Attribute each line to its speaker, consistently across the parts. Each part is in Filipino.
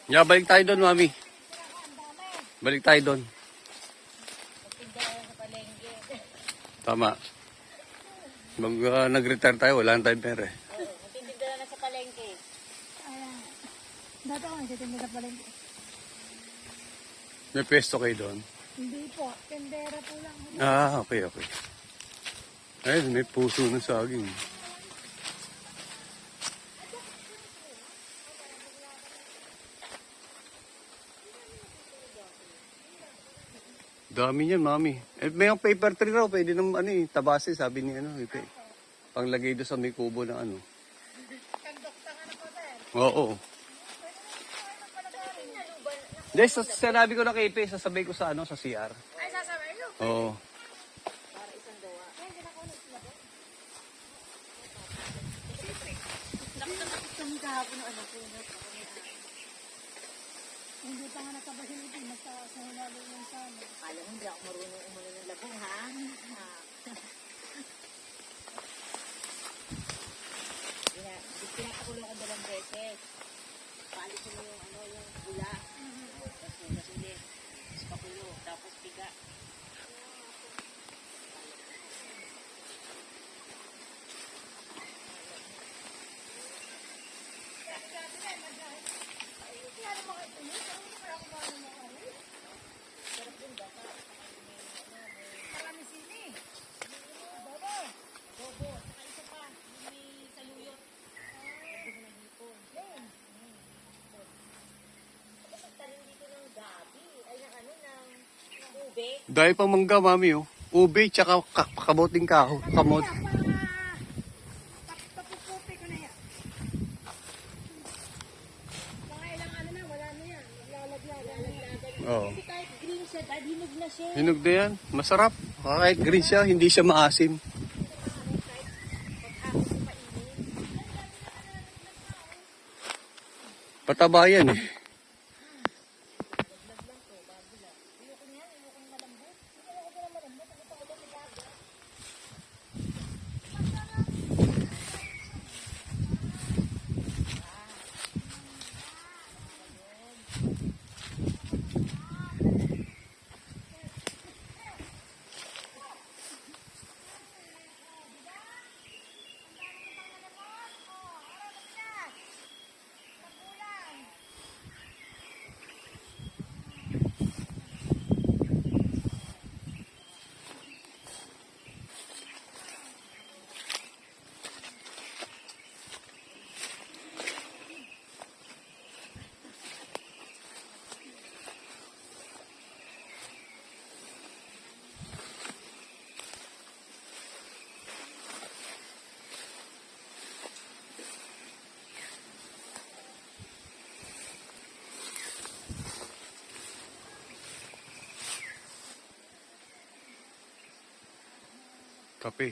Speaker 1: Yeah, balik tayo doon, mami. Balik tayo doon. Tama. Mag nag-retire tayo, wala na tayong pera eh.
Speaker 2: Oo, magtitinda na sa palengke.
Speaker 3: Ayan. Dati ako nagtitinda sa palengke.
Speaker 1: May pesto kayo doon?
Speaker 3: Hindi po. Tendera po lang.
Speaker 1: Ah, okay. Ayun, may puso ng saging. Dami niyan, mami. Eh, may ang paper tree raw, pwede naman tabase, sabi ni panglagay doon sa may kubo ng ano. Oo. Hindi, sinabi ko na kay Ipe, sasabay ko sa sa CR.
Speaker 3: Ay, sasabay nyo.
Speaker 1: Oo.
Speaker 2: Para isang gawa. Kami kahapon ng anak ko.
Speaker 3: Hindi pa nga nakabahin ito. Magkakasunalo lang sana.
Speaker 2: Alam mo, hindi ako marunong umano ng labong, ha? Pinapakulo ko 2 beses. Paalisin mo yung bula. Tapos yung masuli. Tapos pakulo. Tapos piga.
Speaker 1: Dahil pang mangga, mami, oh. Ube, tsaka kamoting kaho. Kamot.
Speaker 3: Papupupi ko na yan. Mga ilang na, wala na yan. Maglalaglagan.
Speaker 1: Oo.
Speaker 2: Kasi kahit green siya, dahil hinog na siya.
Speaker 1: Hinog na yan. Masarap. Kahit green siya, hindi siya maasim. Pataba yan eh. Kape.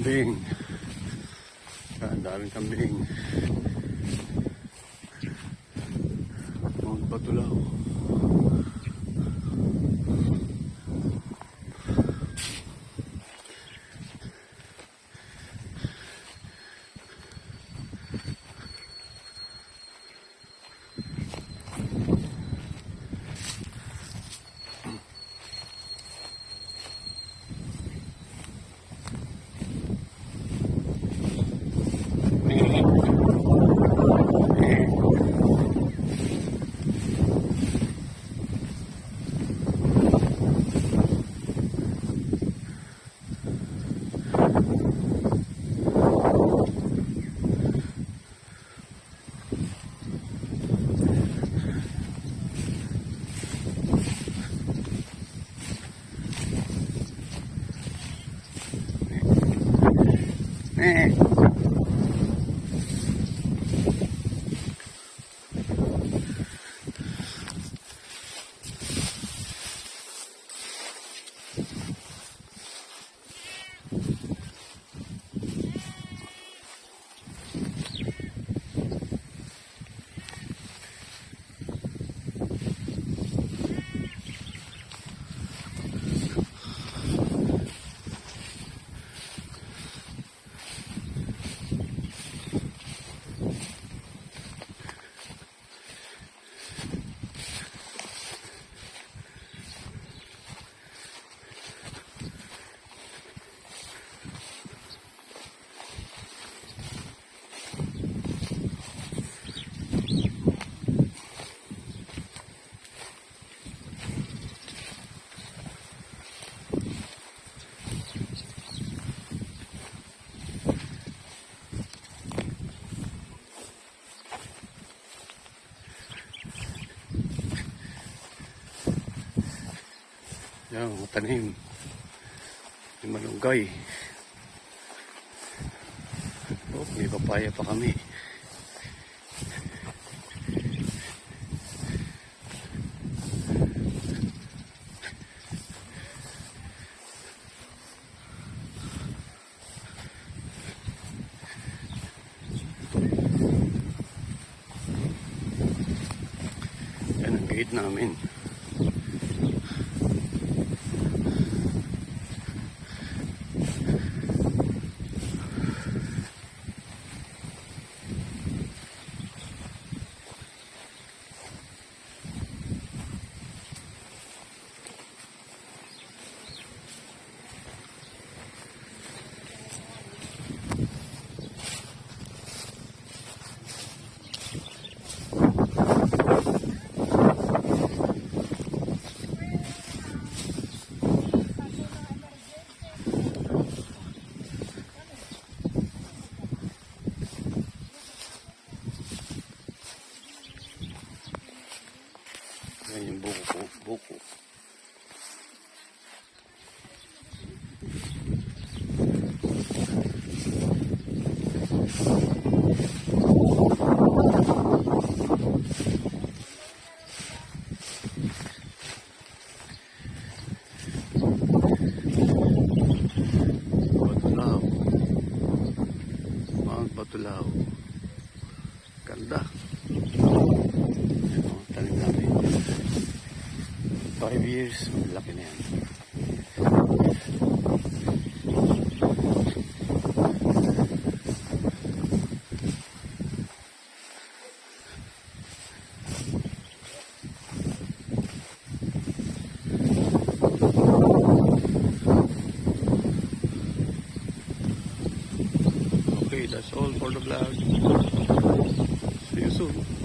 Speaker 1: Kambing. Ang daming kambing. Mount Batulaw. Yan, matanim. May malunggay. Oh, may papaya pa kami. Yan ang gate namin. Yan yung buko. Buko. Batulaw. Mount Batulaw. Ganda. Tanim namin. 5 years, laki na yan. Okay, that's all for the vlog. See you soon.